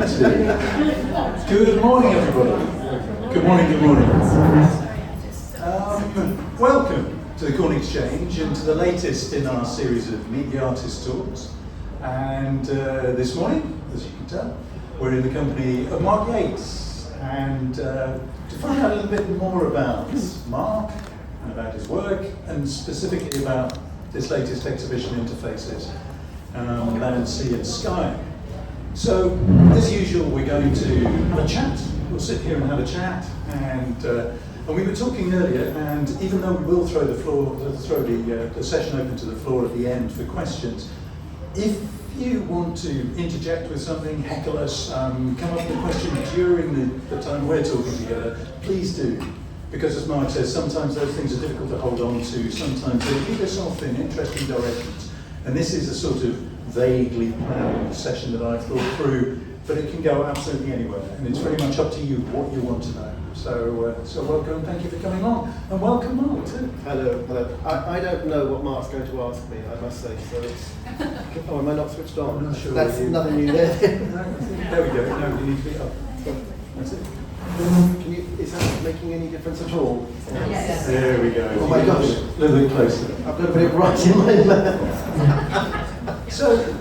Good morning, everybody. Good morning, good morning. Welcome to the Corn Exchange and to the latest in our series of Meet the Artist talks. And this morning, as you can tell, we're in the company of Mark Yates. And to find out a little bit more about Mark and about his work, and specifically about this latest exhibition, Interfaces, Land, Sea and Sky. So, as usual, we're going to have a chat. We'll sit here and have a chat, and we were talking earlier. And even though we will throw the session open to the floor at the end for questions, if you want to interject with something, heckle us, come up with a question during the time we're talking together, please do. Because as Mark says, sometimes those things are difficult to hold on to. Sometimes they lead us off in interesting directions. And this is a sort of vaguely planned session that I've thought through, but it can go absolutely anywhere, and it's very much up to you what you want to know. So welcome, thank you for coming on, and welcome Mark too. Hello. I don't know what Mark's going to ask me, I must say, so it's... Oh, am I not switched on? I'm not sure. That's nothing new there. There we go, no, you need to be up. That's it. Is that making any difference at all? Yes. There we go. Oh my gosh. A little bit closer. I've got to put it right in my mouth. So,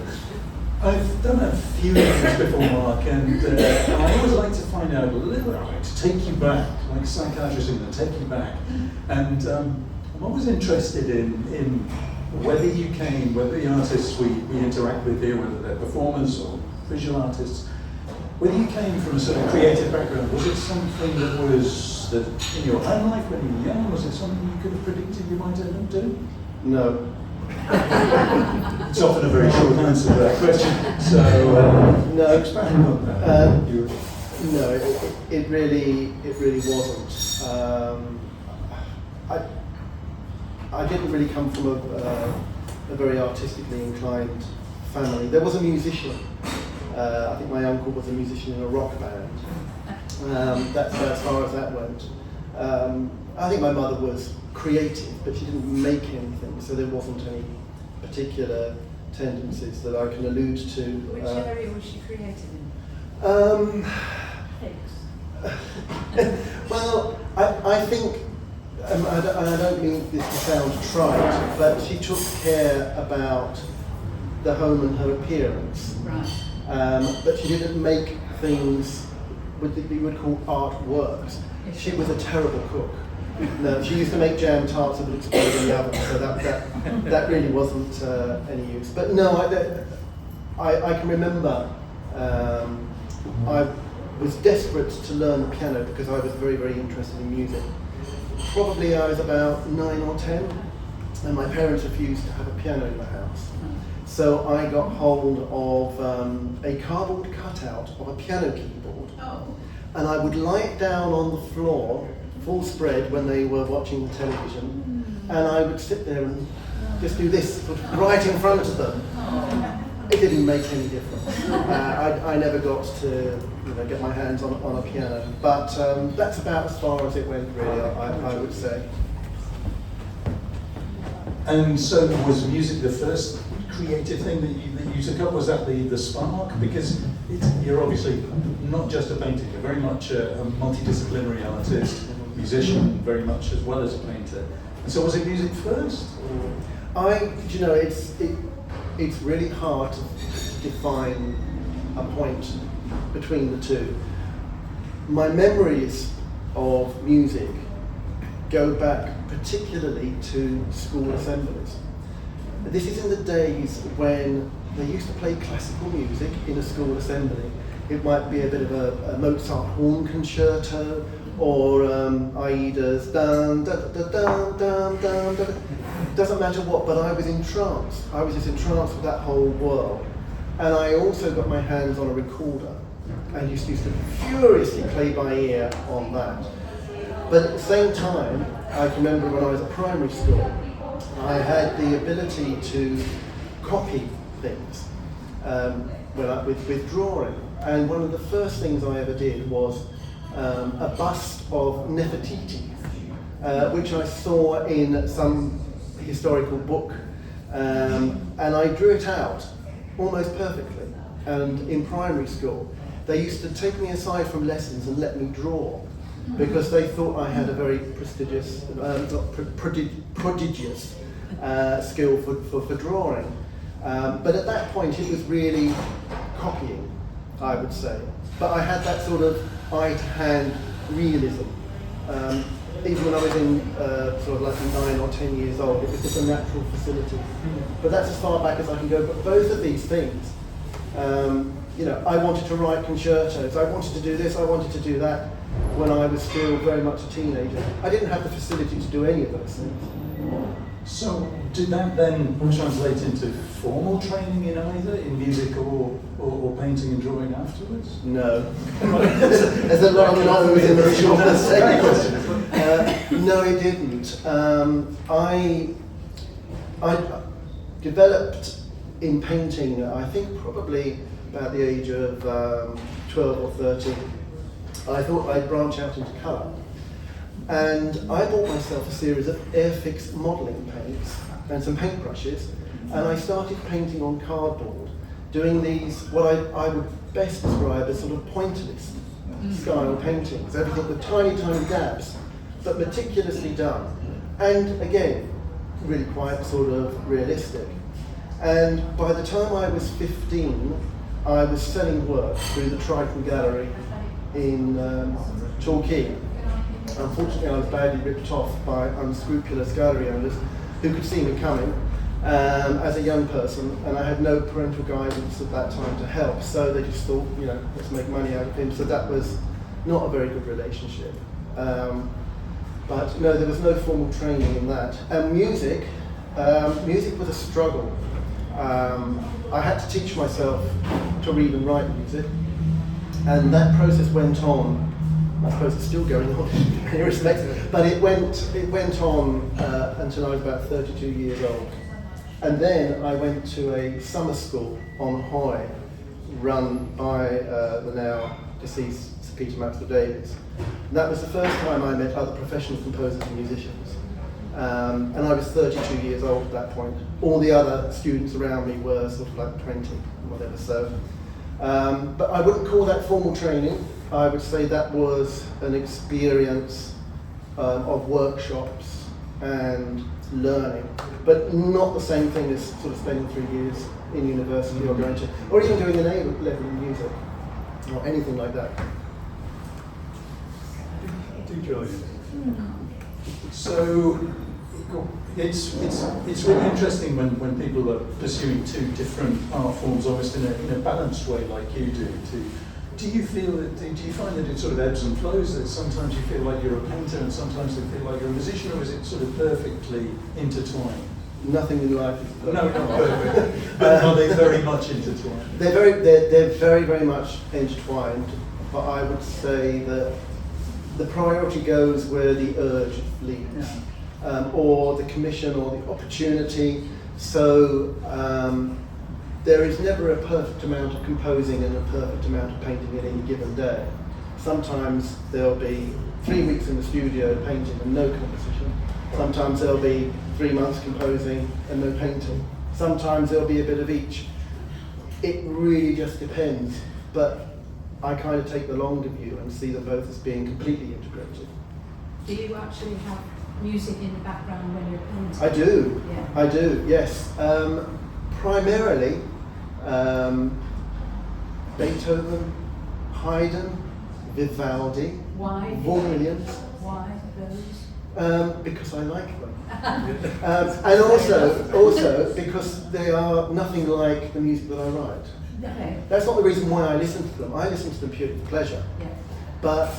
I've done a few things before, Mark, and I always like to find out a little bit, to take you back, like psychiatrists in there, take you back. And I'm always interested in whether you came, whether the artists we interact with here, whether they're performers or visual artists, whether you came from a sort of creative background. Was it something that was in your own life when you were young? Was it something you could have predicted you might end up doing? No. It's often a very short answer to that question, so No. expand on that. No, it really wasn't. I didn't really come from a very artistically inclined family. There was a musician. I think my uncle was a musician in a rock band. That's as far as that went. I think my mother was creative, but she didn't make anything, so there wasn't any particular tendencies that I can allude to. Which area was she creative in? Well, I think, and I don't mean this to sound trite, but she took care about the home and her appearance. Right. But she didn't make things what we would call artworks. She was a terrible cook. No, she used to make jam tarts that would explode in the oven, so that really wasn't any use. But no, I can remember I was desperate to learn the piano because I was very, very interested in music. Probably I was about 9 or 10, and my parents refused to have a piano in the house. So I got hold of a cardboard cutout of a piano keyboard, and I would lie it down on the floor, full spread, when they were watching the television, and I would sit there and just do this right in front of them. It didn't make any difference. I never got to get my hands on a piano, but that's about as far as it went, really, I would say. And so was music the first creative thing that you took up? Was that the spark? Because you're obviously not just a painter, you're very much a multidisciplinary artist, musician, very much as well as a painter. And so was it music first? It's really hard to define a point between the two. My memories of music go back particularly to school assemblies. This is in the days when they used to play classical music in a school assembly. It might be a bit of a Mozart horn concerto, or Aida's dun dun dun dun dun dun dun. Doesn't matter what, but I was entranced. I was just entranced with that whole world. And I also got my hands on a recorder and used to furiously play by ear on that. But at the same time, I can remember when I was at primary school, I had the ability to copy things with drawing. And one of the first things I ever did was a bust of Nefertiti, which I saw in some historical book, and I drew it out almost perfectly, and in primary school. they used to take me aside from lessons and let me draw, because they thought I had a very prestigious, prodigious skill for drawing. But at that point it was really copying, I would say. But I had that sort of eye-to-hand realism. Even when I was in sort of like 9 or 10 years old, it was just a natural facility. But that's as far back as I can go. But both of these things, you know, I wanted to write concertos, I wanted to do this, I wanted to do that when I was still very much a teenager. I didn't have the facility to do any of those things. So did that then translate into formal training in either, in music or painting and drawing afterwards? No. There's a lot of no's in the short second question. No, it didn't. I developed in painting, I think probably about the age of 12 or 13. I thought I'd branch out into colour. And I bought myself a series of Airfix modelling paints and some paintbrushes, and I started painting on cardboard, doing these, what I would best describe as sort of pointillist style paintings, everything with tiny, tiny dabs, but meticulously done. And again, really quite sort of realistic. And by the time I was 15, I was selling work through the Triton Gallery in Torquay. Unfortunately, I was badly ripped off by unscrupulous gallery owners who could see me coming as a young person, and I had no parental guidance at that time to help, so they just thought, you know, let's make money out of him. So that was not a very good relationship. But no, there was no formal training in that. And music was a struggle. I had to teach myself to read and write music, and that process went on. I suppose it's still going on in many respects, but it went on until I was about 32 years old. And then I went to a summer school on Hoy, run by the now deceased Sir Peter Maxwell Davies. And that was the first time I met other professional composers and musicians. And I was 32 years old at that point. All the other students around me were sort of like 20, whatever. So, but I wouldn't call that formal training. I would say that was an experience of workshops and learning, but not the same thing as sort of spending 3 years in university or going to, or even doing an A level in music or anything like that. So it's really interesting when people are pursuing two different art forms, almost in a balanced way, like you do. Do you find that it sort of ebbs and flows? That sometimes you feel like you're a painter, and sometimes you feel like you're a musician, or is it sort of perfectly intertwined? Nothing in life is perfect. No, not perfect. But are they very much intertwined? They're very, very much intertwined. But I would say that the priority goes where the urge leads, or the commission, or the opportunity. So there is never a perfect amount of composing and a perfect amount of painting in any given day. Sometimes there'll be 3 weeks in the studio painting and no composition. Sometimes there'll be 3 months composing and no painting. Sometimes there'll be a bit of each. It really just depends. But I kind of take the longer view and see them both as being completely integrated. Do you actually have music in the background when you're painting? I do. Yeah. I do, yes. Primarily Beethoven, Haydn, Vivaldi, Why? Vaughan Williams. Why those? Because I like them. And also because they are nothing like the music that I write. Okay. That's not the reason why I listen to them. I listen to them purely for pleasure. Yeah. But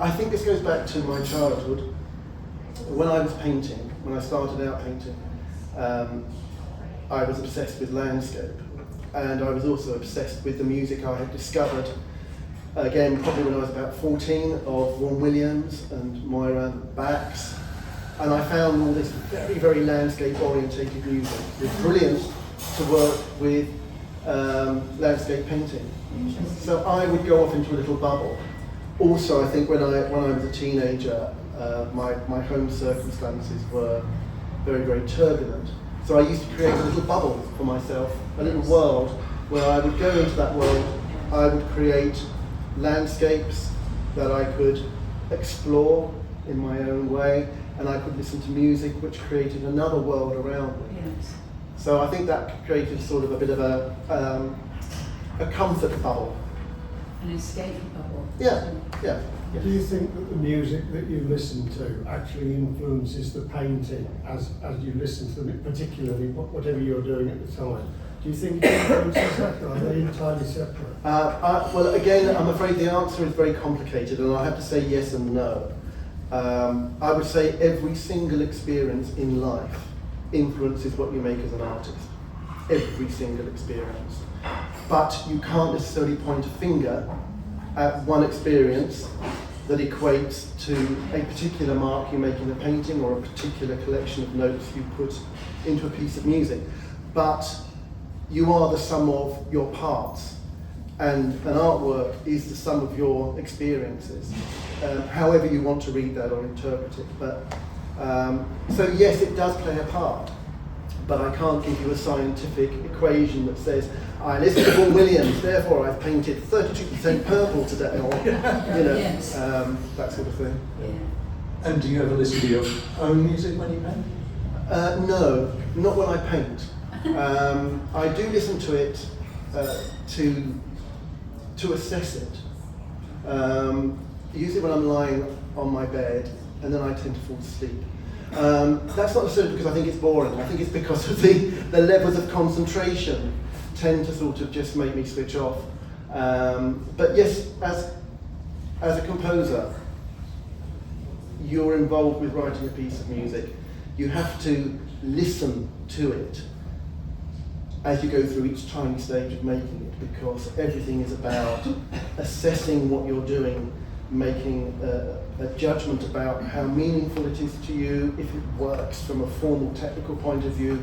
I think this goes back to my childhood. When I was painting, when I started out painting, I was obsessed with landscape. And I was also obsessed with the music I had discovered, again, probably when I was about 14, of Vaughan Williams and Moira Bax. And I found all this very, very landscape-orientated music. It was brilliant to work with landscape painting. So I would go off into a little bubble. Also, I think when I was a teenager, my home circumstances were very, very turbulent. So I used to create a little bubble for myself, a little world where I would go into that world I would create landscapes that I could explore in my own way, and I could listen to music which created another world around me. Yes. So I think that created sort of a bit of a comfort bubble. An escape bubble. Yeah, yeah. Do you think that the music that you listen to actually influences the painting as you listen to them, particularly whatever you're doing at the time? Do you think it influences that, or are they entirely separate? Well, again, I'm afraid the answer is very complicated, and I have to say yes and no. I would say every single experience in life influences what you make as an artist. Every single experience. But you can't necessarily point a finger at one experience that equates to a particular mark you make in a painting or a particular collection of notes you put into a piece of music. But you are the sum of your parts, and an artwork is the sum of your experiences, however you want to read that or interpret it. But so yes, it does play a part, but I can't give you a scientific equation that says, I listened to Vaughan Williams, therefore I've painted 32% purple today, or, you know, Yes. that sort of thing. Yeah. And do you ever listen to your own music when you paint? No, not when I paint. I do listen to it to assess it. Usually when I'm lying on my bed, and then I tend to fall asleep. That's not necessarily because I think it's boring. I think it's because of the levels of concentration tend to sort of just make me switch off. But yes, as a composer, you're involved with writing a piece of music. You have to listen to it as you go through each tiny stage of making it, because everything is about assessing what you're doing, making a judgment about how meaningful it is to you, if it works from a formal technical point of view,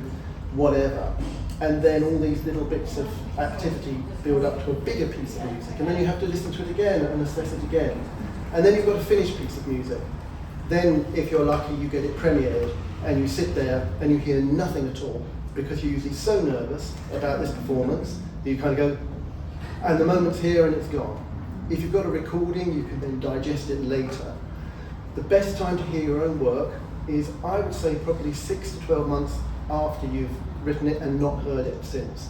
whatever. And then all these little bits of activity build up to a bigger piece of music, and then you have to listen to it again and assess it again. And then you've got a finished piece of music. Then, if you're lucky, you get it premiered, and you sit there and you hear nothing at all, because you're usually so nervous about this performance that you kind of go, and the moment's here and it's gone. If you've got a recording, you can then digest it later. The best time to hear your own work is, I would say, probably 6 to 12 months after you've written it and not heard it since.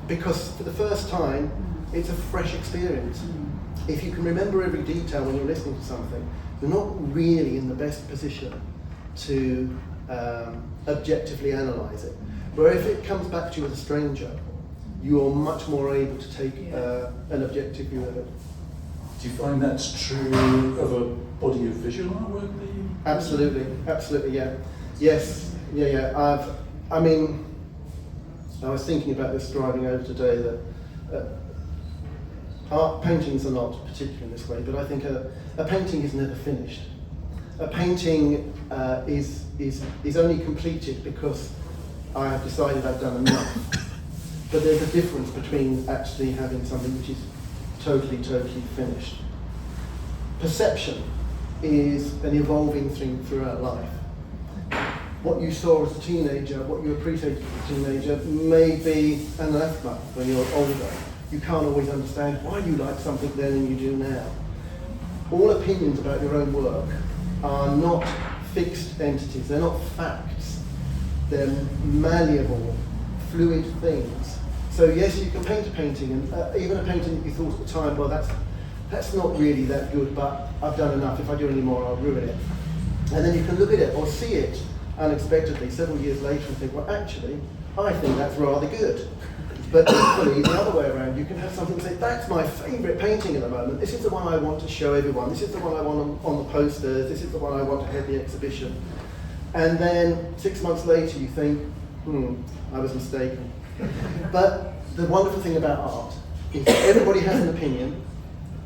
Because for the first time, it's a fresh experience. If you can remember every detail when you're listening to something, you're not really in the best position to objectively analyse it. Where if it comes back to you as a stranger, you're much more able to take an objective view of it. Do you find that's true of a body of visual artwork that you? Absolutely, yeah. Yes, yeah. I mean, I was thinking about this driving over today, that art paintings are not particular in this way, but I think a painting is never finished. A painting is only completed because I have decided I've done enough. But there's a difference between actually having something which is totally finished. Perception is an evolving thing throughout life. What you saw as a teenager, what you appreciated as a teenager, may be anathema when you're older. You can't always understand why you like something then and you do now. All opinions about your own work are not fixed entities, they're not facts. They're malleable, fluid things. So yes, you can paint a painting, and even a painting that you thought at the time, well, that's not really that good, but I've done enough. If I do any more, I'll ruin it. And then you can look at it or see it unexpectedly several years later and think, well, actually, I think that's rather good. But equally, the other way around, you can have something and say, that's my favourite painting at the moment. This is the one I want to show everyone. This is the one I want on the posters. This is the one I want to head the exhibition. And then 6 months later, you think, I was mistaken. But the wonderful thing about art is that everybody has an opinion,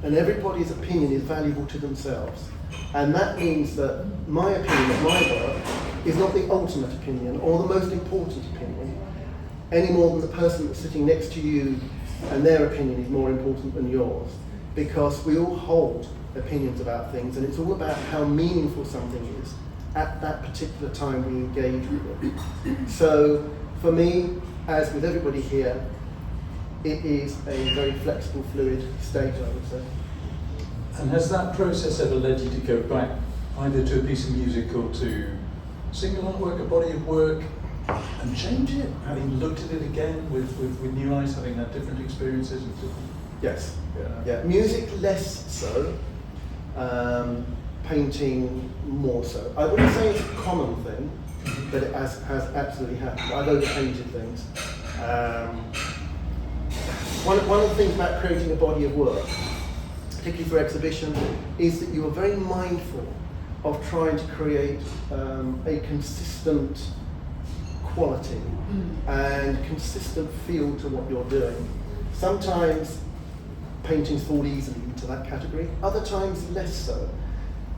and everybody's opinion is valuable to themselves. And that means that my opinion of my work is not the ultimate opinion or the most important opinion, any more than the person that's sitting next to you and their opinion is more important than yours. Because we all hold opinions about things, and it's all about how meaningful something is at that particular time we engage with it. So for me, as with everybody here, it is a very flexible, fluid state, I would say. And has that process ever led you to go back either to a piece of music or to single artwork, a body of work, and change it, having looked at it again with new eyes, having had different experiences? And different... Yes. Yeah. Yeah. Music less so, painting more so. I wouldn't say it's a common thing, but it has absolutely happened. I've overpainted things. One of the things about creating a body of work, particularly for exhibition, is that you are very mindful of trying to create a consistent quality and consistent feel to what you're doing. Sometimes paintings fall easily into that category, other times less so.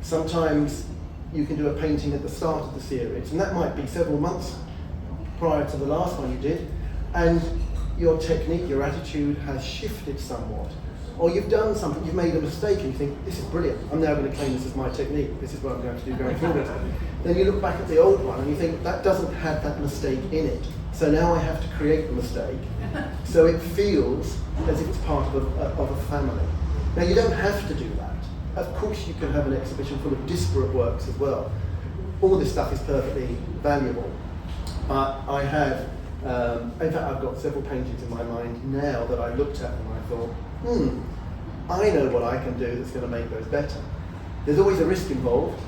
Sometimes you can do a painting at the start of the series, and that might be several months prior to the last one you did, and your technique, your attitude has shifted somewhat. Or you've done something, you've made a mistake and you think, this is brilliant, I'm now going to claim this as my technique, this is what I'm going to do going forward. Then you look back at the old one and you think, that doesn't have that mistake in it, so now I have to create the mistake. So it feels as if it's part of a family. Now you don't have to do that. Of course you can have an exhibition full of disparate works as well. All this stuff is perfectly valuable. But I have, in fact I've got several paintings in my mind now that I looked at and I thought, I know what I can do that's going to make those better. There's always a risk involved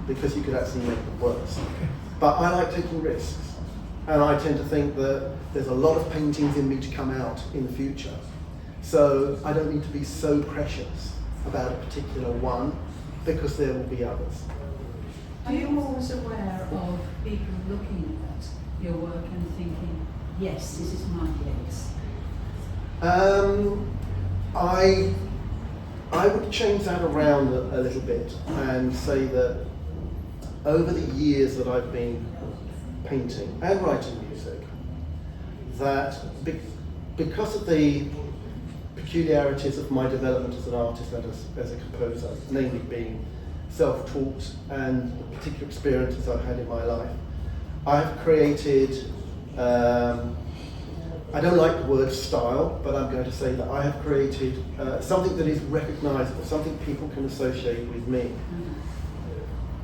because you could actually make them worse. But I like taking risks, and I tend to think that there's a lot of paintings in me to come out in the future. So I don't need to be so precious about a particular one because there will be others. Are you always aware of people looking at your work and thinking, yes, this is my place? I would change that around a little bit and say that over the years that I've been painting and writing music, that because of the peculiarities of my development as an artist and as a composer, namely being self-taught and the particular experiences I've had in my life, I've created, I don't like the word style, but I'm going to say that I have created something that is recognisable, something people can associate with me.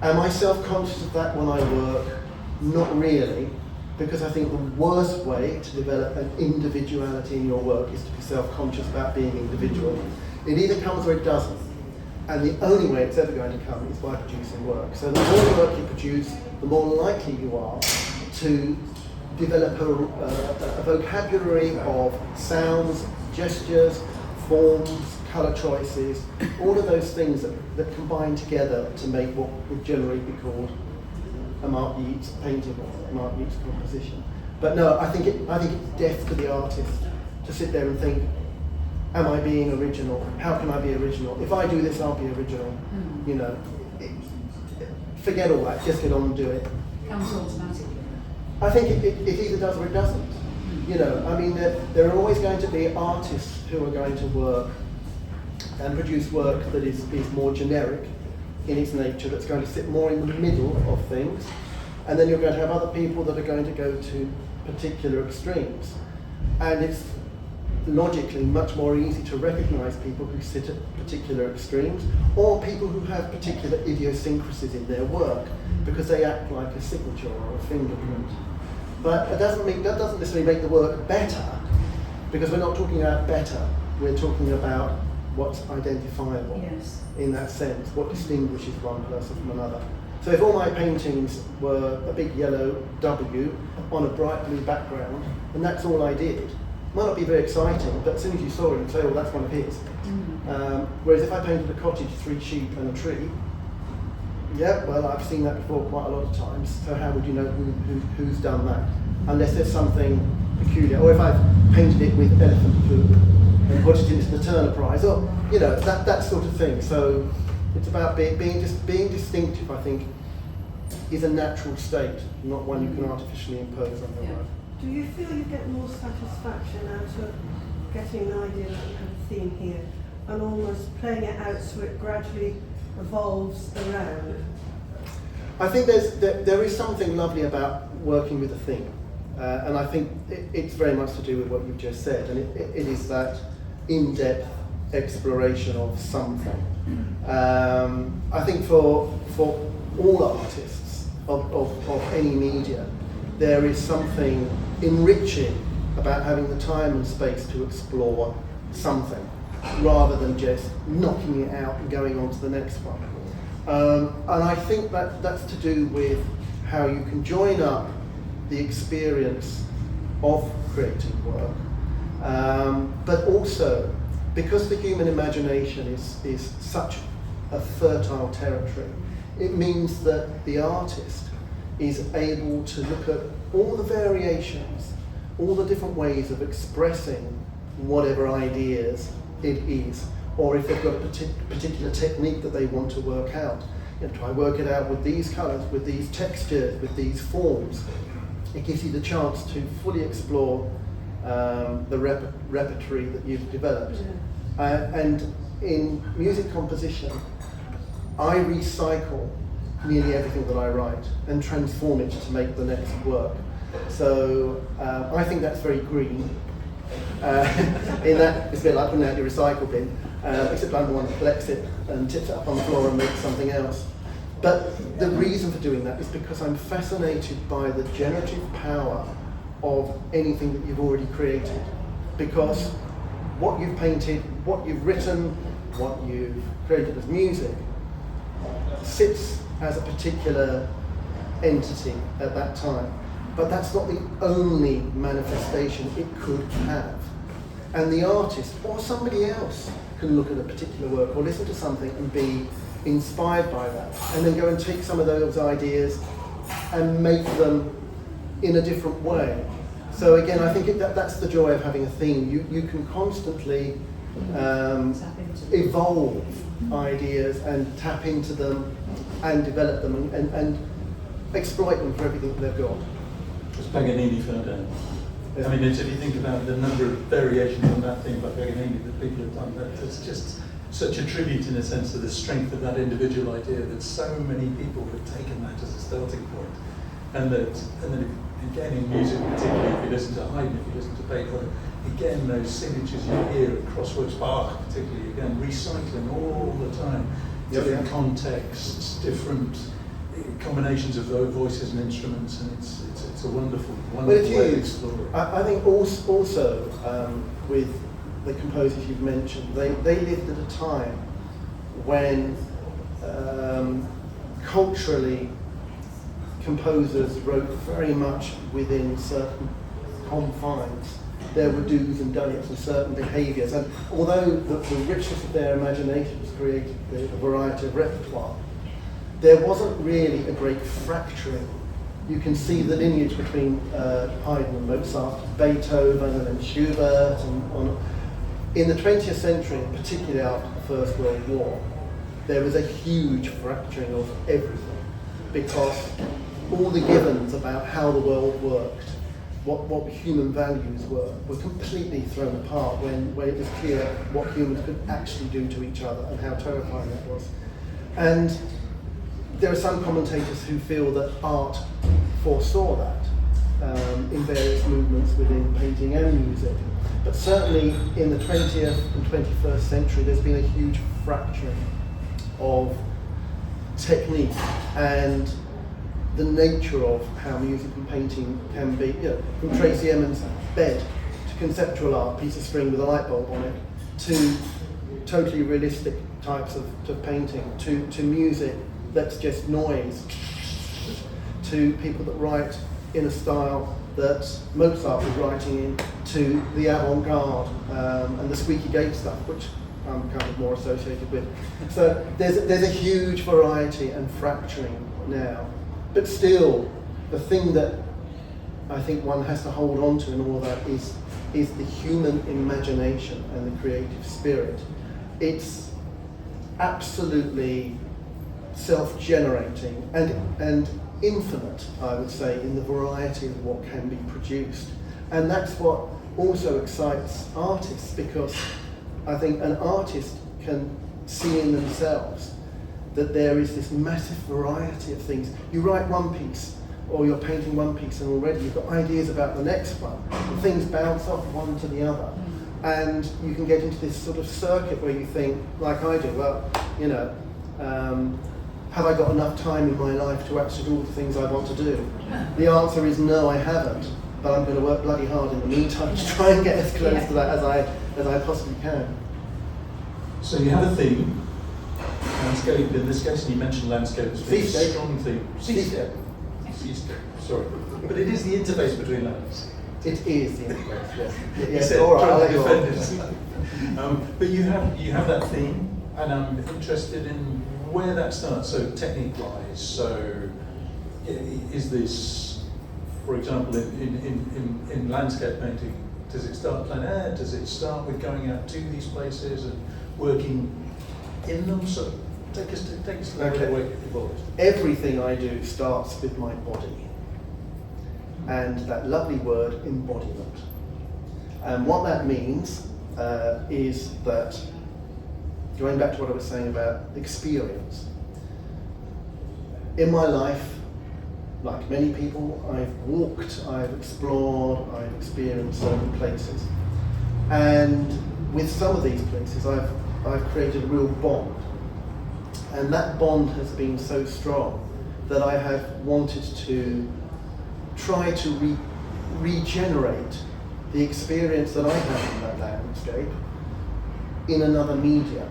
Am I self-conscious of that when I work? Not really, because I think the worst way to develop an individuality in your work is to be self-conscious about being individual. It either comes or it doesn't. And the only way it's ever going to come is by producing work. So the more work you produce, the more likely you are to develop a vocabulary of sounds, gestures, forms, colour choices, all of those things that combine together to make what would generally be called a Mark Yeats painting or a Mark Yeats composition. But no, I think it's death to the artist to sit there and think, am I being original? How can I be original? If I do this, I'll be original. You know, forget all that, just get on and do it. Comes automatically. I think it either does or it doesn't. You know, I mean, there are always going to be artists who are going to work and produce work that is more generic in its nature, that's going to sit more in the middle of things, and then you're going to have other people that are going to go to particular extremes. And it's logically much more easy to recognise people who sit at particular extremes, or people who have particular idiosyncrasies in their work, because they act like a signature or a fingerprint. But that doesn't necessarily make the work better, because we're not talking about better, we're talking about what's identifiable. Yes. In that sense, what distinguishes one person from another. So if all my paintings were a big yellow W on a bright blue background, and that's all I did, it might not be very exciting, but as soon as you saw it, you'd say, well, that's one of his. Whereas if I painted a cottage, 3 sheep and a tree, yeah, well, I've seen that before quite a lot of times, so how would you know who's done that? Unless there's something peculiar. Or if I've painted it with elephant poop and put it into the Turner Prize, or, you know, that sort of thing. So it's about being distinctive, I think, is a natural state, not one you can artificially impose on the work. Do you feel you get more satisfaction out of getting an idea that you have a theme here and almost playing it out so it gradually evolves around? I think there is something lovely about working with a theme. And I think it's very much to do with what you've just said, and it is that in-depth exploration of something. I think for all artists of any media, there is something enriching about having the time and space to explore something, rather than just knocking it out and going on to the next one. And I think that's to do with how you can join up the experience of creating work, but also because the human imagination is such a fertile territory, it means that the artist is able to look at all the variations, all the different ways of expressing whatever ideas it is, or if they've got a particular technique that they want to work out. Try work it out with these colours, with these textures, with these forms. It gives you the chance to fully explore the repertory that you've developed. And in music composition, I recycle nearly everything that I write and transform it to make the next work. So I think that's very green. In that, it's a bit like putting out your recycle bin, except I'm the one that collects it and tips it up on the floor and makes something else. But the reason for doing that is because I'm fascinated by the generative power of anything that you've already created. Because what you've painted, what you've written, what you've created as music sits as a particular entity at that time. But that's not the only manifestation it could have. And the artist or somebody else can look at a particular work or listen to something and be inspired by that, and then go and take some of those ideas and make them in a different way. So again, I think that's the joy of having a theme. You can constantly evolve ideas and tap into them and develop them and exploit them for everything they've got. As Paganini found out. I mean, if you think about the number of variations on that theme by Paganini that people have done, that's just such a tribute in a sense to the strength of that individual idea, that so many people have taken that as a starting point. And then again in music, particularly if you listen to Haydn, if you listen to Beethoven, again those signatures you hear across works, Bach particularly, again recycling all the time, different contexts, different combinations of voices and instruments, and it's a wonderful way to explore it. I think also with the composers you've mentioned, they lived at a time when culturally composers wrote very much within certain confines. There were do's and don'ts and certain behaviours, and although the richness of their imaginations created the variety of repertoire, there wasn't really a great fracturing. You can see the lineage between Haydn and Mozart, Beethoven and then Schubert and on. In the 20th century, particularly after the First World War, there was a huge fracturing of everything, because all the givens about how the world worked, what human values were completely thrown apart when it was clear what humans could actually do to each other and how terrifying that was. And there are some commentators who feel that art foresaw that in various movements within painting and music. But certainly in the 20th and 21st century, there's been a huge fracturing of technique and the nature of how music and painting can be. From Tracey Emin's bed to conceptual art, piece of string with a light bulb on it, to totally realistic types of painting, to music that's just noise, to people that write in a style that Mozart was writing in, to the avant-garde and the squeaky gate stuff, which I'm kind of more associated with. So there's a huge variety and fracturing now. But still, the thing that I think one has to hold on to in all of that is the human imagination and the creative spirit. It's absolutely self-generating and infinite, I would say, in the variety of what can be produced. And that's what also excites artists, because I think an artist can see in themselves that there is this massive variety of things. You write one piece or you're painting one piece and already you've got ideas about the next one. And things bounce off one to the other. And you can get into this sort of circuit where you think, like I do, well, you know, have I got enough time in my life to actually do all the things I want to do? The answer is no, I haven't. But I'm going to work bloody hard in the meantime to try and get as close to that as I possibly can. So you have a theme, landscape in this case, and you mentioned landscape as being a Seascape. strong theme. Seascape. Seascape, sorry. But it is the interface between lands. It is the interface, yes. You Yes, said, all right, trying to I'll let defend you on. it. But you have that theme, and I'm interested in where that starts. So technique-wise, so is this, for example, in landscape painting, does it start plein air? Does it start with going out to these places and working in them? So take us to the way it evolves. Everything I do starts with my body. And that lovely word, embodiment. And what that means is that, going back to what I was saying about experience, in my life, like many people, I've walked, I've explored, I've experienced certain places. And with some of these places, I've created a real bond. And that bond has been so strong that I have wanted to try to regenerate the experience that I had in that landscape in another medium.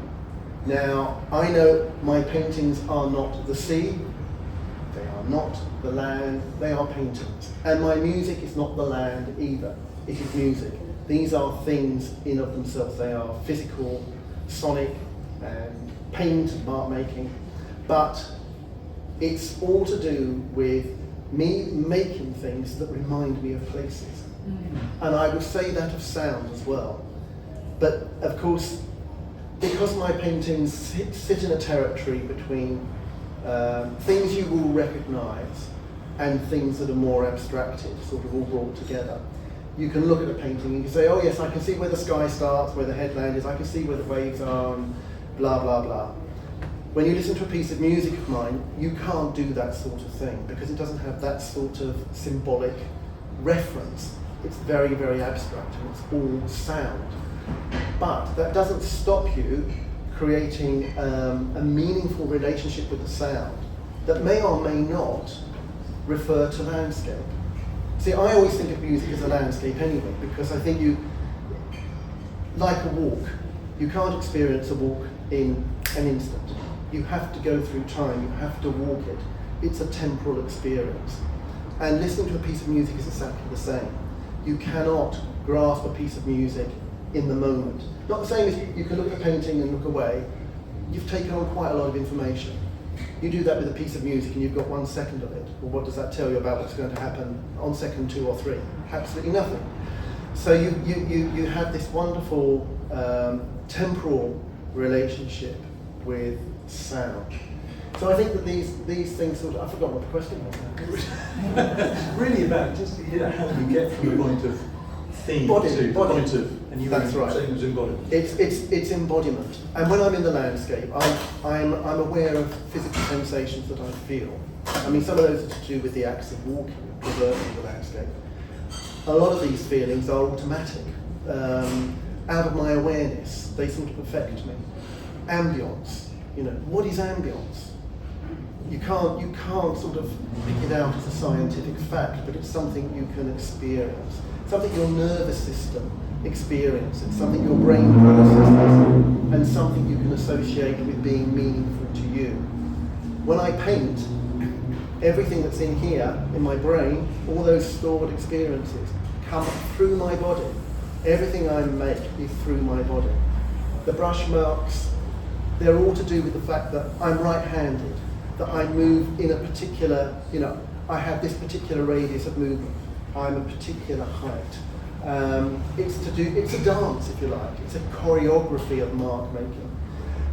Now, I know my paintings are not the sea, they are not the land, they are paintings. And my music is not the land either, it is music. These are things in of themselves. They are physical, sonic, and paint and art making. But it's all to do with me making things that remind me of places. And I would say that of sound as well. But of course, because my paintings sit in a territory between things you will recognise and things that are more abstracted, sort of all brought together, you can look at a painting and you can say, oh yes, I can see where the sky starts, where the headland is, I can see where the waves are, and blah, blah, blah. When you listen to a piece of music of mine, you can't do that sort of thing because it doesn't have that sort of symbolic reference. It's very, very abstract and it's all sound. But that doesn't stop you creating a meaningful relationship with the sound that may or may not refer to landscape. See, I always think of music as a landscape anyway, because I think you, like a walk, you can't experience a walk in an instant. You have to go through time, you have to walk it. It's a temporal experience. And listening to a piece of music is exactly the same. You cannot grasp a piece of music in the moment. Not the same as you can look at a painting and look away. You've taken on quite a lot of information. You do that with a piece of music and you've got 1 second of it. Well, what does that tell you about what's going to happen on second 2 or 3? Absolutely nothing. So you have this wonderful temporal relationship with sound. So I think that these things sort of, I forgot what the question was now. Really about just how you get from the point of theme to the point of, and you That's were right. saying it was embodiment. It's embodiment. And when I'm in the landscape, I'm aware of physical sensations that I feel. I mean, some of those are to do with the acts of walking, traversing the landscape. A lot of these feelings are automatic, out of my awareness. They sort of affect me. Ambience. What is ambience? You can't sort of pick it out as a scientific fact, but it's something you can experience. Something your nervous system experiences, something your brain processes, and something you can associate with being meaningful to you. When I paint, everything that's in here, in my brain, all those stored experiences, come through my body. Everything I make is through my body. The brush marks, they're all to do with the fact that I'm right-handed, that I move in a particular, I have this particular radius of movement. I'm a particular height. It's a dance, if you like. It's a choreography of mark making.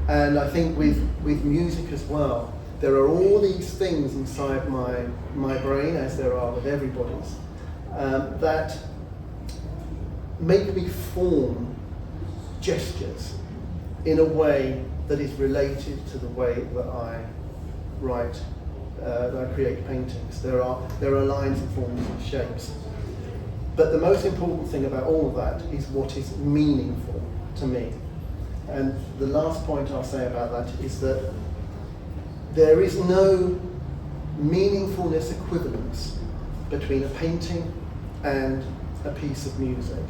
And I think with music as well, there are all these things inside my brain, as there are with everybody's, that make me form gestures in a way that is related to the way that I write that I create paintings. There are lines and forms and shapes. But the most important thing about all of that is what is meaningful to me. And the last point I'll say about that is that there is no meaningfulness equivalence between a painting and a piece of music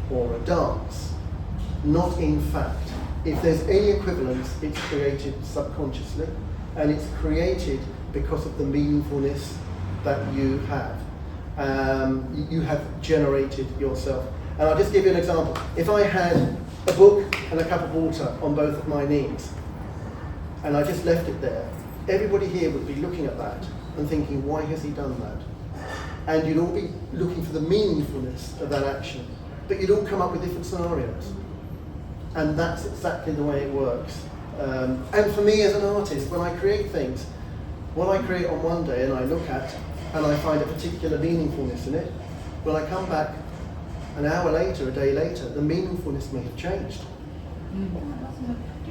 or a dance. Not in fact. If there's any equivalence, it's created subconsciously, and it's created because of the meaningfulness that you have. You have generated yourself. And I'll just give you an example. If I had a book and a cup of water on both of my knees, and I just left it there, everybody here would be looking at that and thinking, why has he done that? And you'd all be looking for the meaningfulness of that action, but you'd all come up with different scenarios. And that's exactly the way it works. And for me as an artist, when I create things, what I create on one day and I look at, and I find a particular meaningfulness in it, when I come back an hour later, a day later, the meaningfulness may have changed. Do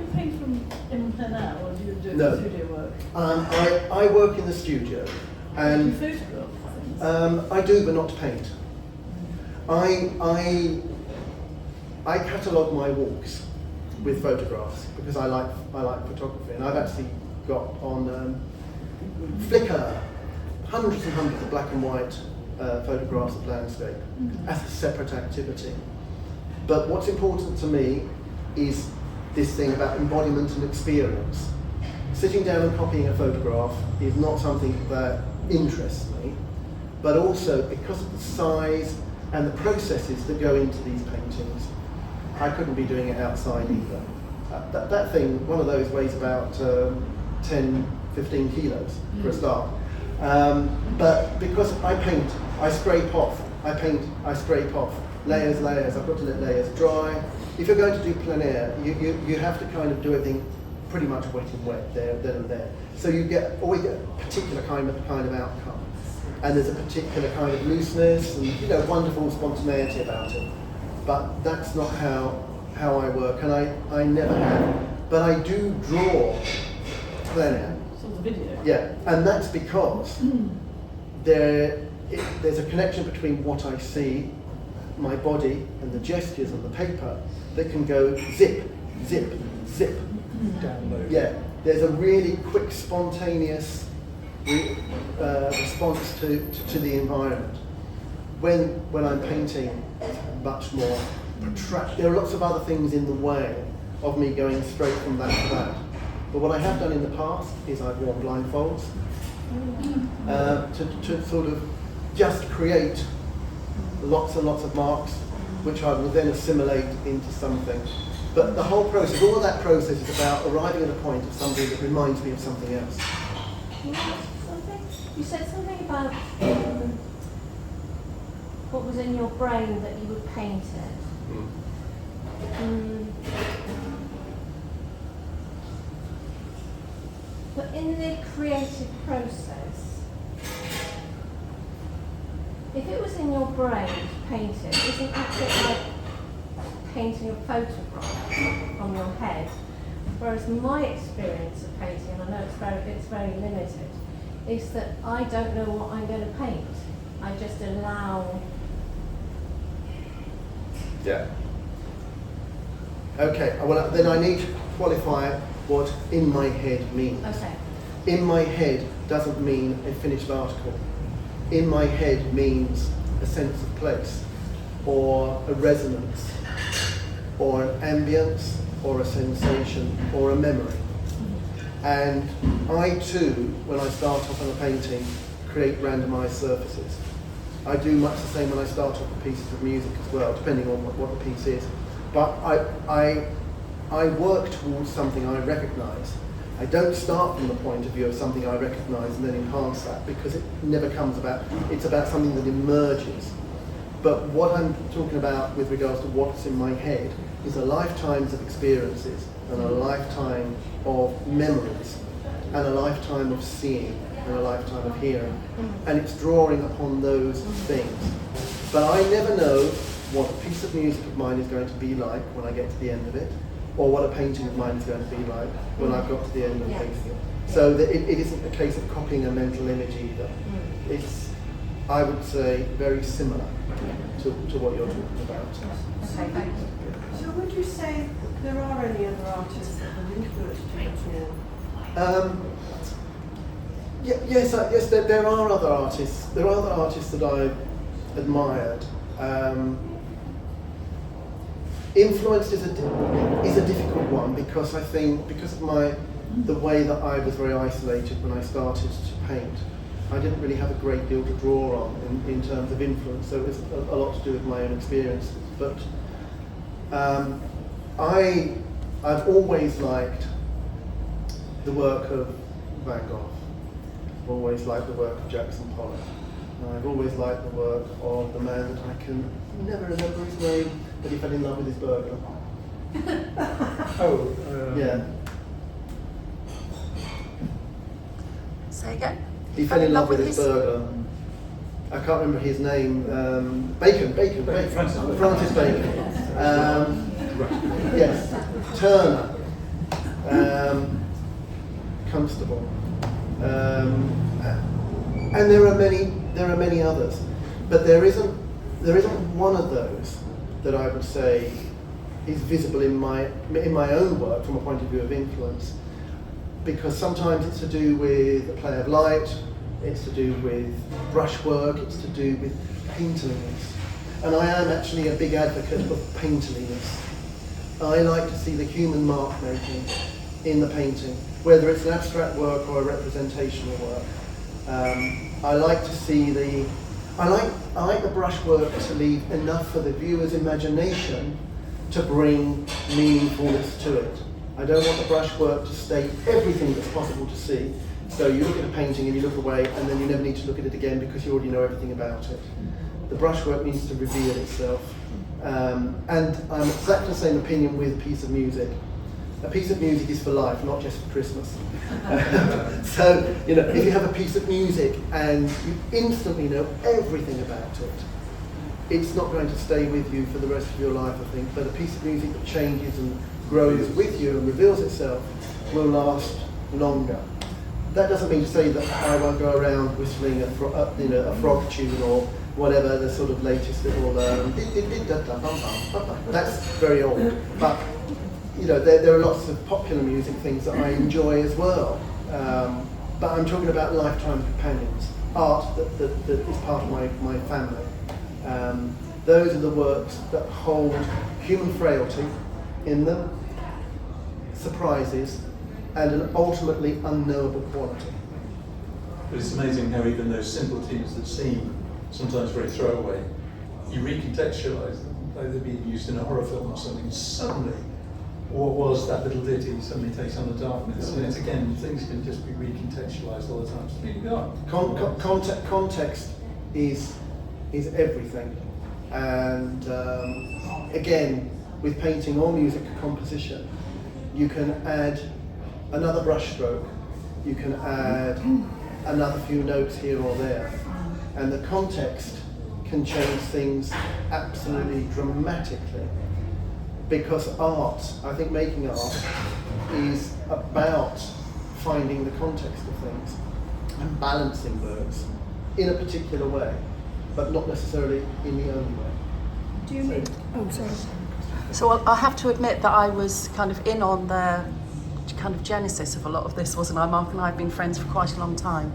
you paint from in plein air, or do you do No. studio work? I work in the studio, Do you and photograph things? I do, but not paint. I catalogue my walks with photographs because I like photography, and I've actually got on Flickr hundreds and hundreds of black and white photographs of landscape as a separate activity. But what's important to me is this thing about embodiment and experience. Sitting down and copying a photograph is not something that interests me, but also because of the size and the processes that go into these paintings, I couldn't be doing it outside either. That thing, one of those weighs about 10, 15 kilos for a start. But because I paint, I scrape off. I paint, I scrape off. Layers, layers, I've got to let layers dry. If you're going to do plein air, you have to kind of do everything pretty much wet and wet, there, then and there. So you always get a particular kind of outcome. And there's a particular kind of looseness and wonderful spontaneity about it. But that's not how I work, and I never have. But I do draw plein air. Saw the video. Yeah, and that's because there's a connection between what I see, my body, and the gestures on the paper that can go zip, zip, zip. Download. Yeah, there's a really quick, spontaneous response to the environment. When I'm painting, it's much more protracted. There are lots of other things in the way of me going straight from that to that. But what I have done in the past is I've worn blindfolds to sort of just create lots and lots of marks, which I will then assimilate into something. But the whole process, all of that process is about arriving at a point of something that reminds me of something else. You said something about what was in your brain that you would paint it. But in the creative process, if it was in your brain to paint it, isn't that a bit like painting a photograph on your head? Whereas my experience of painting, and I know it's very limited, is that I don't know what I'm going to paint. I just allow. Yeah. Okay, well then I need to qualify what in my head means. Okay. In my head doesn't mean a finished article. In my head means a sense of place, or a resonance, or an ambience, or a sensation, or a memory. And I too, when I start off on a painting, create randomized surfaces. I do much the same when I start off with pieces of music as well, depending on what the piece is. But I work towards something I recognize. I don't start from the point of view of something I recognize and then enhance that, because it never comes about. It's about something that emerges. But what I'm talking about with regards to what's in my head is a lifetimes of experiences and a lifetime of memories and a lifetime of seeing and a lifetime of hearing. And it's drawing upon those things. But I never know what a piece of music of mine is going to be like when I get to the end of it, or what a painting of mine is going to be like when I've got to the end of painting it. So that it isn't a case of copying a mental image either. It's, I would say, very similar to what you're talking about. Okay, thank you. So would you say there are any other artists that have influenced you at all? Yes, there are other artists. There are other artists that I've admired. Influence is a difficult one because I think because of the way that I was very isolated when I started to paint, I didn't really have a great deal to draw on in terms of influence. So it was a lot to do with my own experiences. But I've always liked the work of Van Gogh. I've always liked the work of Jackson Pollock. And I've always liked the work of the man that I can never remember his name, but he fell in love with his burglar. Yeah. Say again? He fell in love with his burglar. I can't remember his name. Bacon. Francis Bacon. Yes. Turner. Constable. And there are many others, but there isn't one of those that I would say is visible in my own work from a point of view of influence, because sometimes it's to do with the play of light, it's to do with brushwork, it's to do with painterliness, and I am actually a big advocate of painterliness. I like to see the human mark making in the painting, whether it's an abstract work or a representational work. I like to see I like the brushwork to leave enough for the viewer's imagination to bring meaningfulness to it. I don't want the brushwork to state everything that's possible to see. So you look at a painting and you look away and then you never need to look at it again because you already know everything about it. The brushwork needs to reveal itself. And I'm exactly the same opinion with a piece of music. A piece of music is for life, not just for Christmas. So, if you have a piece of music and you instantly know everything about it, it's not going to stay with you for the rest of your life, I think. But a piece of music that changes and grows with you and reveals itself will last longer. That doesn't mean to say that I won't go around whistling a frog tune or whatever, the sort of latest little, that's very old. But there are lots of popular music things that I enjoy as well. But I'm talking about lifetime companions, art that is part of my family. Those are the works that hold human frailty in them, surprises, and an ultimately unknowable quality. But it's amazing how even those simple tunes that seem sometimes very throwaway, you recontextualise them. Like they're being used in a horror film or something, and suddenly what was that little ditty suddenly takes on the darkness. And it's again, things can just be recontextualised all the time. It's really good. Context is everything. And again, with painting or music composition, you can add another brushstroke, you can add another few notes here or there, and the context can change things absolutely dramatically. Because art, I think making art is about finding the context of things and balancing those in a particular way, but not necessarily in the only way. Do you mean? Oh, sorry. So I have to admit that I was kind of in on the kind of genesis of a lot of this, wasn't I? Mark and I have been friends for quite a long time.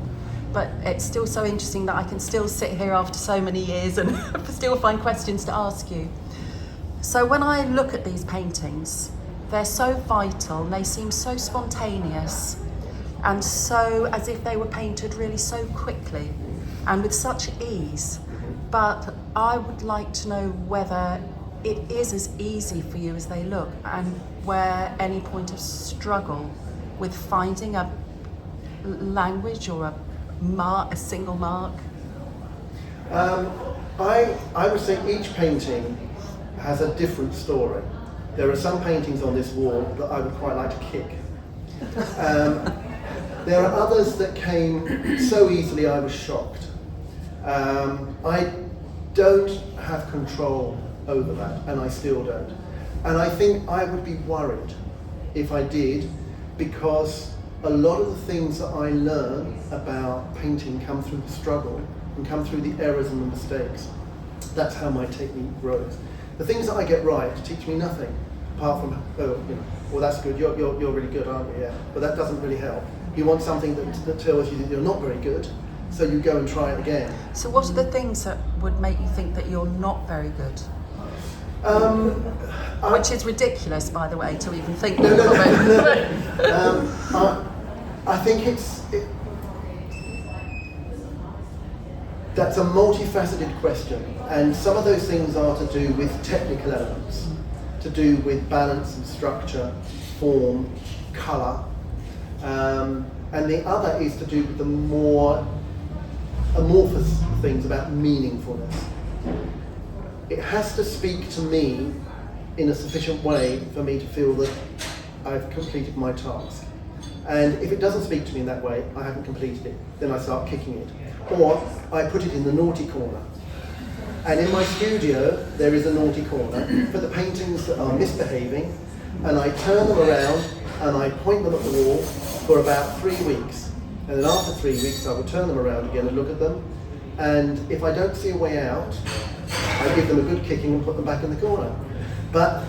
But it's still so interesting that I can still sit here after so many years and still find questions to ask you. So when I look at these paintings, they're so vital and they seem so spontaneous and so as if they were painted really so quickly and with such ease. But I would like to know whether it is as easy for you as they look and where any point of struggle with finding a language or a single mark? I would say each painting has a different story. There are some paintings on this wall that I would quite like to kick. There are others that came so easily I was shocked. I don't have control over that, and I still don't. And I think I would be worried if I did, because a lot of the things that I learn about painting come through the struggle and come through the errors and the mistakes. That's how my technique grows. The things that I get right teach me nothing, apart from, well, that's good, you're really good, aren't you? Yeah. But that doesn't really help. You want something that tells you that you're not very good, so you go and try it again. So what are the things that would make you think that you're not very good? Which is ridiculous, by the way, to even think of it. I think that's a multifaceted question, and some of those things are to do with technical elements, to do with balance and structure, form, colour, and the other is to do with the more amorphous things about meaningfulness. It has to speak to me in a sufficient way for me to feel that I've completed my task. And if it doesn't speak to me in that way, I haven't completed it. Then I start kicking it. Or I put it in the naughty corner. And in my studio, there is a naughty corner for the paintings that are misbehaving, and I turn them around and I point them at the wall for about 3 weeks. And then after 3 weeks, I will turn them around again and look at them. And if I don't see a way out, I give them a good kicking and put them back in the corner. But,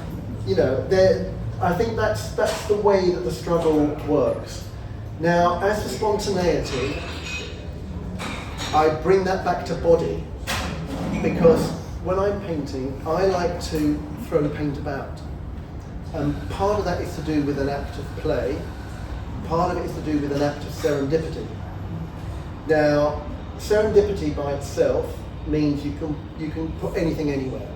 I think that's the way that the struggle works. Now, as for spontaneity, I bring that back to body, because when I'm painting, I like to throw the paint about. And part of that is to do with an act of play, part of it is to do with an act of serendipity. Now, serendipity by itself means you can put anything anywhere.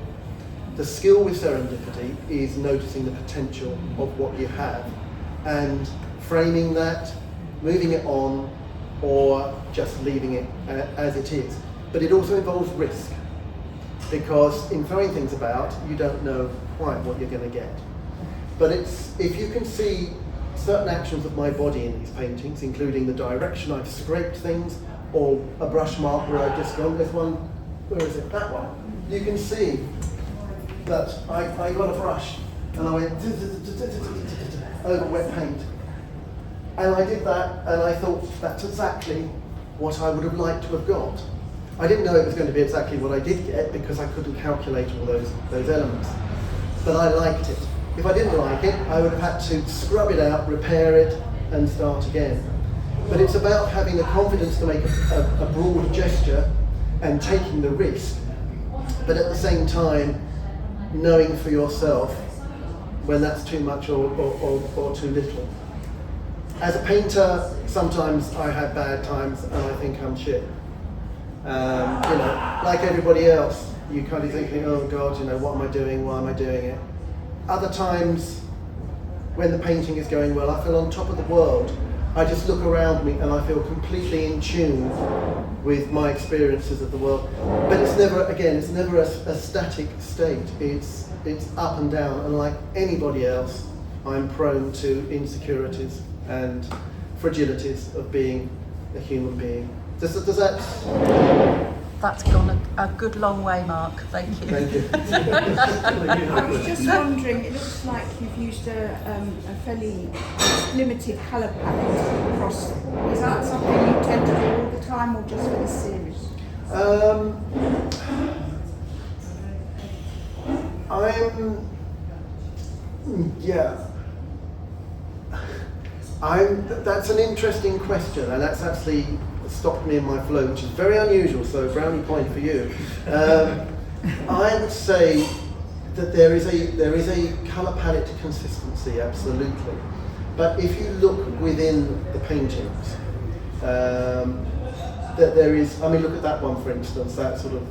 The skill with serendipity is noticing the potential of what you have and framing that, moving it on, or just leaving it as it is. But it also involves risk, because in throwing things about, you don't know quite what you're going to get. But if you can see certain actions of my body in these paintings, including the direction I've scraped things, or a brush mark where I've just gone, this one, where is it? That one. You can see that I got a brush and I went over wet paint. And I did that and I thought that's exactly what I would have liked to have got. I didn't know it was going to be exactly what I did get because I couldn't calculate all those elements. But I liked it. If I didn't like it, I would have had to scrub it out, repair it, and start again. But it's about having the confidence to make a broad gesture and taking the risk, but at the same time, knowing for yourself when that's too much or too little. As a painter, sometimes I have bad times and I think I'm shit. Like everybody else, you kind of thinking, oh God, what am I doing? Why am I doing it? Other times, when the painting is going well, I feel on top of the world. I just look around me and I feel completely in tune with my experiences of the world. But it's never a static state. It's up and down, and like anybody else, I'm prone to insecurities and fragilities of being a human being. Does that? That's gone a good long way, Mark. Thank you. Thank you. I was just wondering, it looks like you've used a fairly limited colour palette across. Is that something you tend to do all the time, or just for this series? That's an interesting question, and that's actually stopped me in my flow, which is very unusual, so brownie point for you. I would say that there is a colour palette consistency, absolutely. But if you look within the paintings, that there is, look at that one for instance, that sort of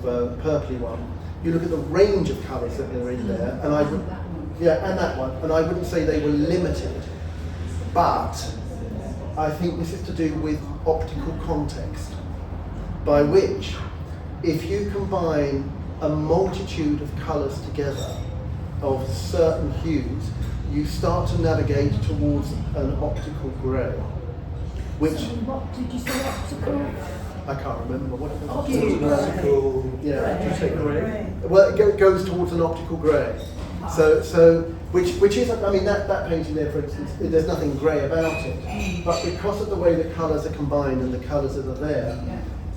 purpley one. You look at the range of colours that are in there, and and that one, and I wouldn't say they were limited, but I think this is to do with optical context, by which if you combine a multitude of colours together of certain hues, you start to navigate towards an optical grey. Which, What did you say, optical? I can't remember what it was. Optical. Yeah. Well, it goes towards an optical grey. So which is, I mean, that painting there, for instance, there's nothing grey about it, but because of the way the colours are combined and the colours that are there,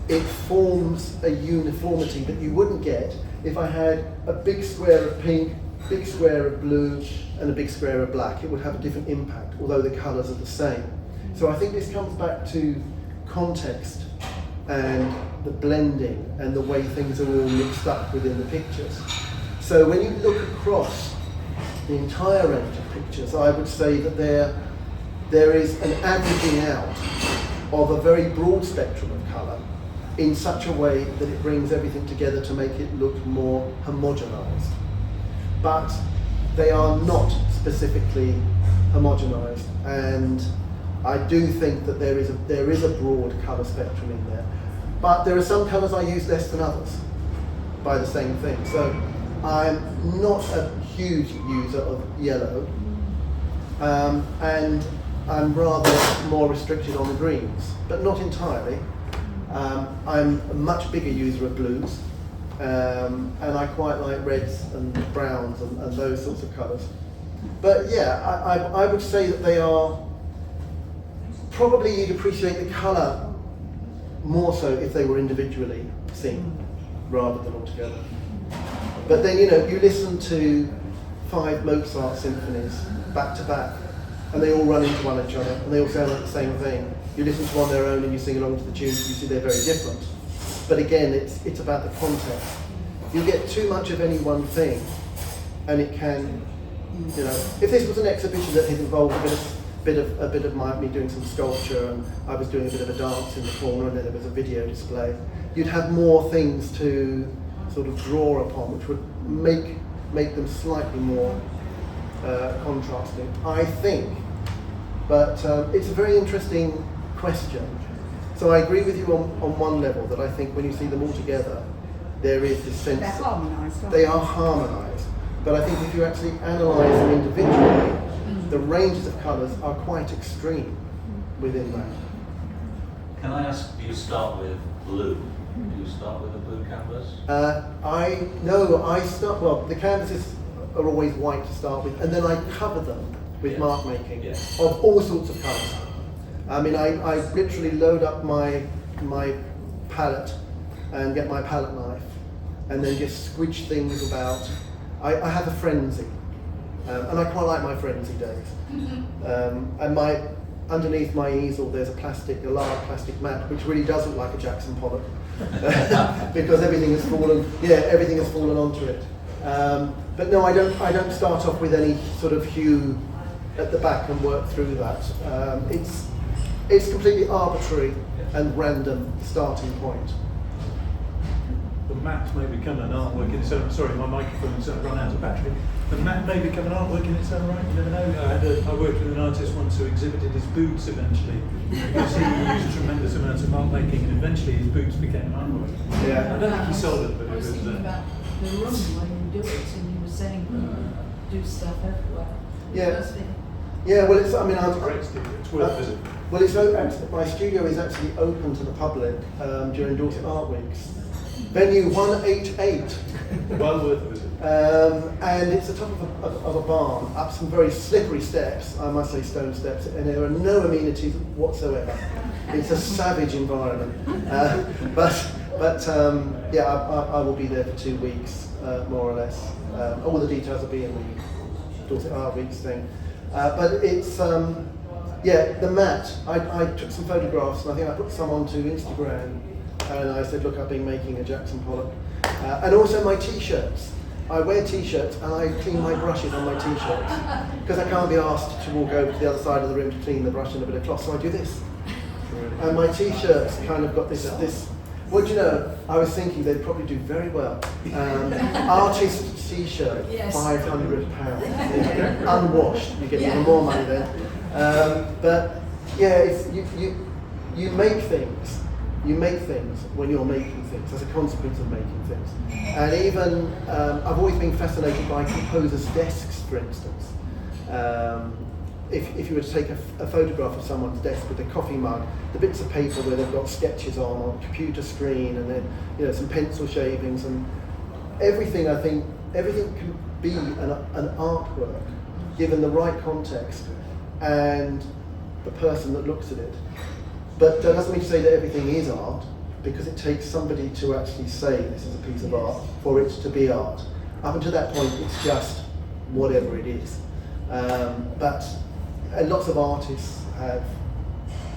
it forms a uniformity that you wouldn't get if I had a big square of pink, big square of blue, and a big square of black. It would have a different impact, although the colours are the same. So I think this comes back to context and the blending and the way things are all mixed up within the pictures. So when you look across the entire range of pictures, I would say that there is an averaging out of a very broad spectrum of colour in such a way that it brings everything together to make it look more homogenised. But they are not specifically homogenised, and I do think that there is a broad colour spectrum in there. But there are some colours I use less than others by the same thing. So I'm not a huge user of yellow, and I'm rather more restricted on the greens, but not entirely. I'm a much bigger user of blues, and I quite like reds and browns and those sorts of colours. But yeah, I would say that they are, probably you'd appreciate the colour more so if they were individually seen rather than all together. But then, you know, you listen to 5 Mozart symphonies back to back, and they all run into one another, and they all sound like the same thing. You listen to on their own and you sing along to the tunes, you see they're very different. But again, it's about the context. You get too much of any one thing, and it can, you know, if this was an exhibition that had involved a bit of me doing some sculpture, and I was doing a bit of a dance in the corner, and then there was a video display, you'd have more things to sort of draw upon, which would make them slightly more contrasting, I think. But it's a very interesting question. So I agree with you on one level, that I think when you see them all together, there is this sense They're harmonised. they are harmonised. But I think if you actually analyse them individually, the ranges of colours are quite extreme within that. Can I ask, do you start with blue? Do you start with a blue canvas? Well, the canvases are always white to start with, and then I cover them with mark making of all sorts of colours. I mean, I literally load up my palette and get my palette knife, and then just squidge things about. I have a frenzy, and I quite like my frenzy days. And underneath my easel, there's a large plastic mat, which really does look like a Jackson Pollock, because everything has fallen onto it. But no, I don't start off with any sort of hue at the back and work through that. It's completely arbitrary and random starting point. The mat may become an artwork in its own. Sorry, my microphone's run out of battery. The mat may become an artwork in its own right. You never know. I worked with an artist once who exhibited his boots eventually, because he used tremendous amounts of mark making, and eventually his boots became artwork. Yeah. I don't think he sold it, but I it was was. thinking about the room when you do it, and you were saying do stuff everywhere. Yeah. Yeah. Well, it's a great studio. It's worth a visit. Well, it's open. My studio is actually open to the public during Dorset Art Weeks. Venue 188. Well worth a visit. And it's the top of a barn, up some very slippery steps, I must say stone steps, and there are no amenities whatsoever. It's a savage environment. But I will be there for 2 weeks, more or less. All the details will be in the Dorset Art Weeks thing. But it's, the mat, I took some photographs, and I think I put some onto Instagram, and I said, look, I've been making a Jackson Pollock. And also my t-shirts. I wear t-shirts and I clean my brushes on my t-shirts, because I can't be asked to walk over to the other side of the room to clean the brush and a bit of cloth, so I do this. And my t-shirts kind of got this. Well, do you know, I was thinking they'd probably do very well. Artist t-shirt, £500. Unwashed, you get even more money then. But yeah, it's, you make things. You make things when you're making things, as a consequence of making things. And even, I've always been fascinated by composers' desks, for instance. If you were to take a photograph of someone's desk with a coffee mug, the bits of paper where they've got sketches on computer screen, and then some pencil shavings, and everything, I think, everything can be an artwork given the right context and the person that looks at it. But that doesn't mean to say that everything is art, because it takes somebody to actually say this is a piece of art for it to be art. Up until that point, it's just whatever it is. But lots of artists have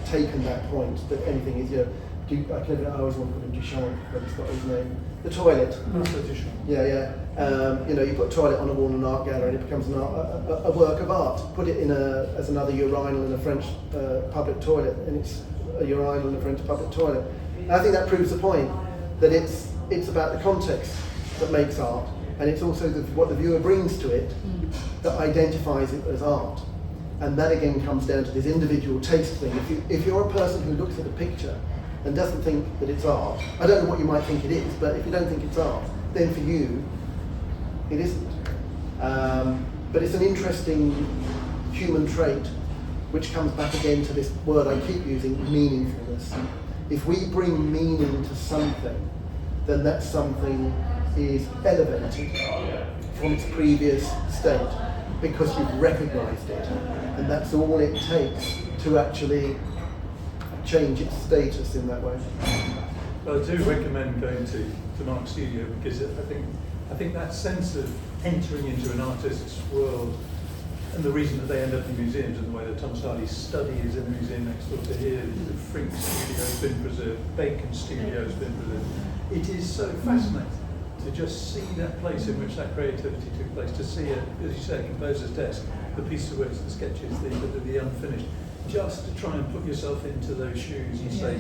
taken that point that anything is, I always want to put in Duchamp, but it's not his name. The toilet. Yeah. You put a toilet on a wall in an art gallery and it becomes a work of art. Put it in as another urinal in a French public toilet, and it's a urinal in a French public toilet. And I think that proves the point that it's about the context that makes art, and it's also what the viewer brings to it that identifies it as art. And that again comes down to this individual taste thing. If you're a person who looks at a picture and doesn't think that it's art, I don't know what you might think it is, but if you don't think it's art, then for you, it isn't. But it's an interesting human trait, which comes back again to this word I keep using, meaningfulness. If we bring meaning to something, then that something is elevated from its previous state because you've recognised it. And that's all it takes to actually change its status in that way. Well, I do recommend going to Mark's studio, because I think that sense of entering into an artist's world, and the reason that they end up in museums, and the way that Thomas Hardy's study is in the museum next door to here, the Frink studio has been preserved, Bacon studio has been preserved. It is so fascinating to just see that place in which that creativity took place, to see it, as you say, composer's desk, the pieces of work, the sketches, the unfinished, just to try and put yourself into those shoes and say,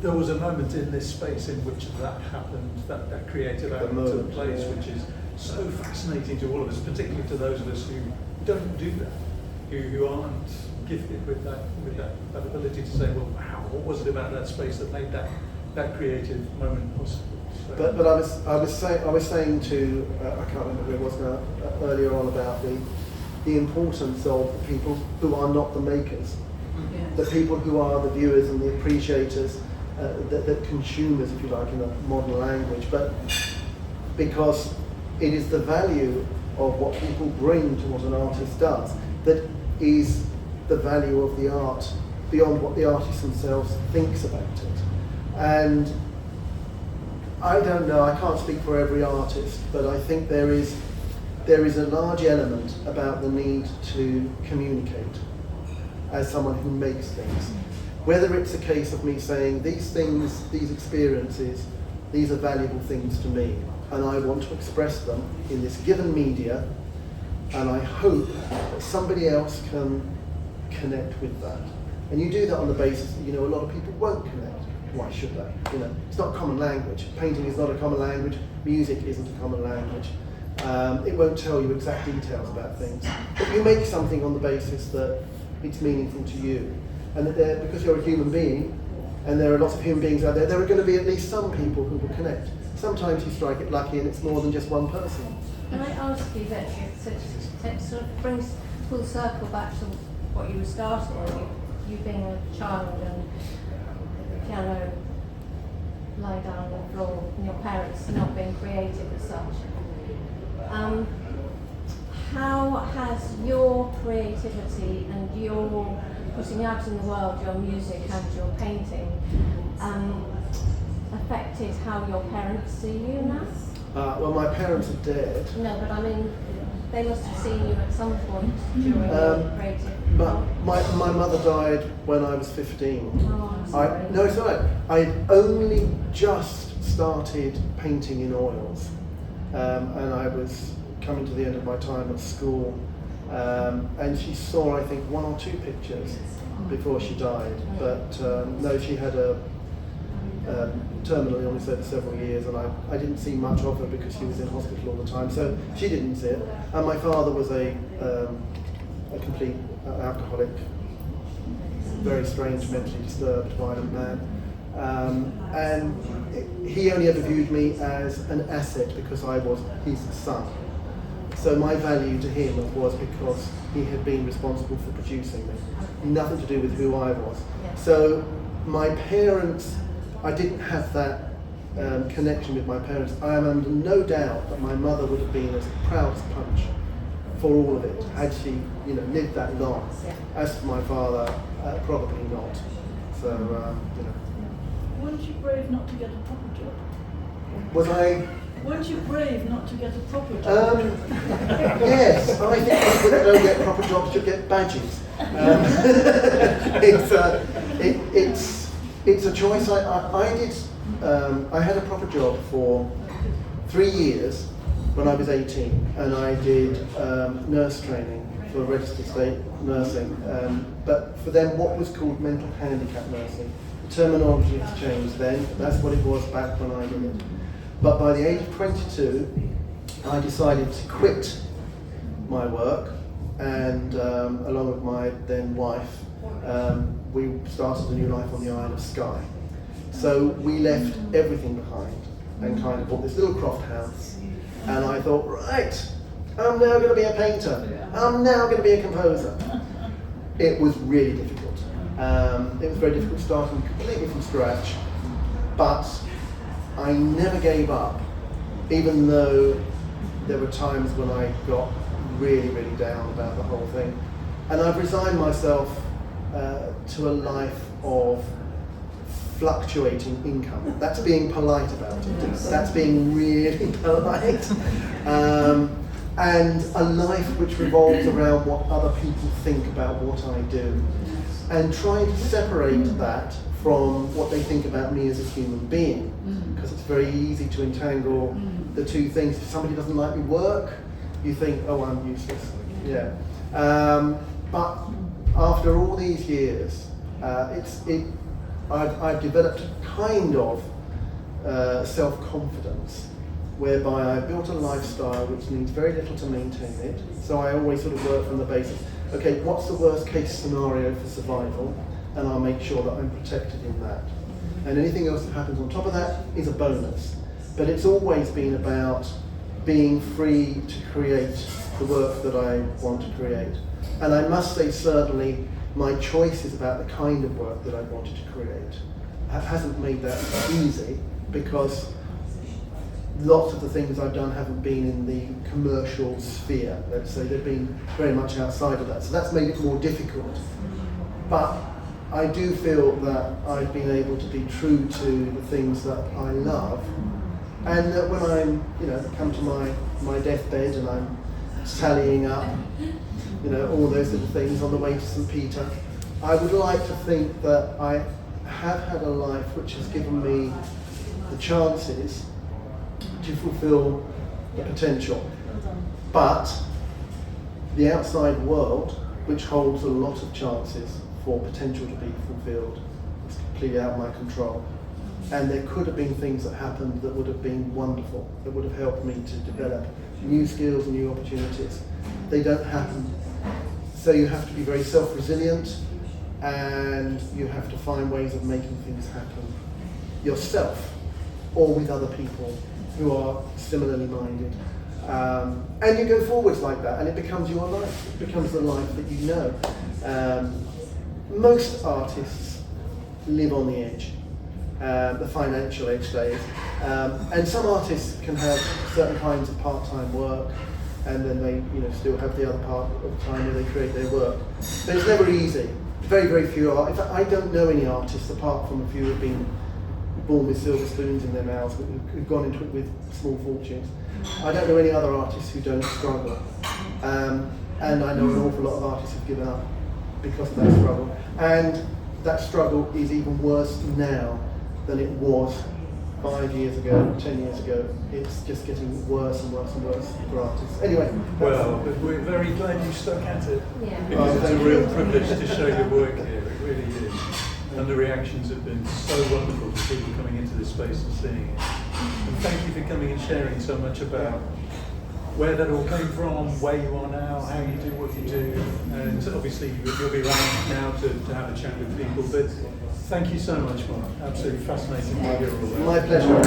there was a moment in this space in which that happened, that creative element to the place, which is so fascinating to all of us, particularly to those of us who don't do that, who aren't gifted with that ability to say, well, wow, what was it about that space that made that creative moment possible? So, but I was saying to I can't remember who it was now earlier on about the importance of the people who are not the makers, the people who are the viewers and the appreciators, the consumers, if you like, in a modern language, but because it is the value of what people bring to what an artist does that is the value of the art beyond what the artist themselves thinks about it. And I don't know, I can't speak for every artist, but I think there is a large element about the need to communicate as someone who makes things. Whether it's a case of me saying, these things, these experiences, these are valuable things to me, and I want to express them in this given media, and I hope that somebody else can connect with that. And you do that on the basis that, a lot of people won't connect. Why should they? It's not common language. Painting is not a common language. Music isn't a common language. It won't tell you exact details about things. But you make something on the basis that it's meaningful to you. And that because you're a human being, and there are lots of human beings out there, there are going to be at least some people who will connect. Sometimes you strike it lucky and it's more than just one person. Can I ask you that, it sort of brings full circle back to what you were starting with, you being a child and the piano lying down on the floor and your parents not being creative as such. How has your creativity and your putting out in the world your music and your painting affected how your parents see you now? Well, my parents are dead. No, but I mean, they must have seen you at some point during your creative. But my mother died when I was 15. Oh, I'm sorry. No, it's all right. I only just started painting in oils, and I was coming to the end of my time at school, and she saw, I think, one or two pictures before she died. But no, she had a terminal illness over several years, and I didn't see much of her because she was in hospital all the time, so she didn't see it. And my father was a complete alcoholic, very strange, mentally disturbed, violent man. And he only ever viewed me as an asset because I was his son. So my value to him was because he had been responsible for producing me. Nothing to do with who I was. So my parents, I didn't have that connection with my parents. I am under no doubt that my mother would have been as proud as punch for all of it, had she, you know, lived that long. As for my father, probably not. So, you know. Weren't you brave not to get a proper job? Was I? Weren't you brave not to get a proper job? Yes, I think people that don't get proper jobs should get badges. It's a choice. I did. I had a proper job for 3 years when I was 18, and I did nurse training for registered state nursing. But for them, what was called mental handicap nursing. The terminology has changed then. That's what it was back when I did it. But by the age of 22, I decided to quit my work, and along with my then wife, we started a new life on the Isle of Skye. So we left everything behind and kind of bought this little croft house. And I thought, right, I'm now going to be a painter. I'm now going to be a composer. It was really difficult. It was very difficult starting completely from scratch, but I never gave up, even though there were times when I got really, really down about the whole thing. And I've resigned myself to a life of fluctuating income. That's being polite about it. That's being really polite. And a life which revolves around what other people think about what I do. And trying to separate that from what they think about me as a human being. Because it's very easy to entangle the two things. If somebody doesn't like me work, you think, oh, I'm useless. Yeah. But after all these years, I've developed kind of self-confidence, whereby I built a lifestyle which needs very little to maintain it. So I always sort of work from the basis, okay, what's the worst case scenario for survival? And I'll make sure that I'm protected in that. And anything else that happens on top of that is a bonus. But it's always been about being free to create the work that I want to create. And I must say, certainly, my choices about the kind of work that I wanted to create hasn't made that easy, because lots of the things I've done haven't been in the commercial sphere, let's say. They've been very much outside of that. So that's made it more difficult. But I do feel that I've been able to be true to the things that I love, and that when I'm, you know, come to my deathbed and I'm tallying up, you know, all those little things on the way to St. Peter, I would like to think that I have had a life which has given me the chances to fulfill the potential. But the outside world, which holds a lot of chances for potential to be fulfilled, is completely out of my control. And there could have been things that happened that would have been wonderful, that would have helped me to develop new skills and new opportunities. They don't happen. So you have to be very self-resilient, and you have to find ways of making things happen yourself or with other people who are similarly minded. And you go forwards like that, and it becomes your life. It becomes the life that you know. Most artists live on the edge, the financial edge, that is. And some artists can have certain kinds of part-time work, and then they, you know, still have the other part of the time where they create their work. But it's never easy. Very, very few are. In fact, I don't know any artists, apart from a few who've been born with silver spoons in their mouths, who've gone into it with small fortunes. I don't know any other artists who don't struggle. And I know an awful lot of artists who've given up because of that struggle. And that struggle is even worse now than it was 5 years ago, 10 years ago. It's just getting worse and worse and worse for artists. Anyway. Well, but we're very glad you stuck at it. Yeah. Because it's a real privilege to show your work here, it really is. And the reactions have been so wonderful for people coming into this space and seeing it. And thank you for coming and sharing so much about where that all came from, where you are now, how you do what you do. And obviously you'll be around now to have a chat with people. But thank you so much, Mark. Absolutely fascinating to hear all that. My pleasure.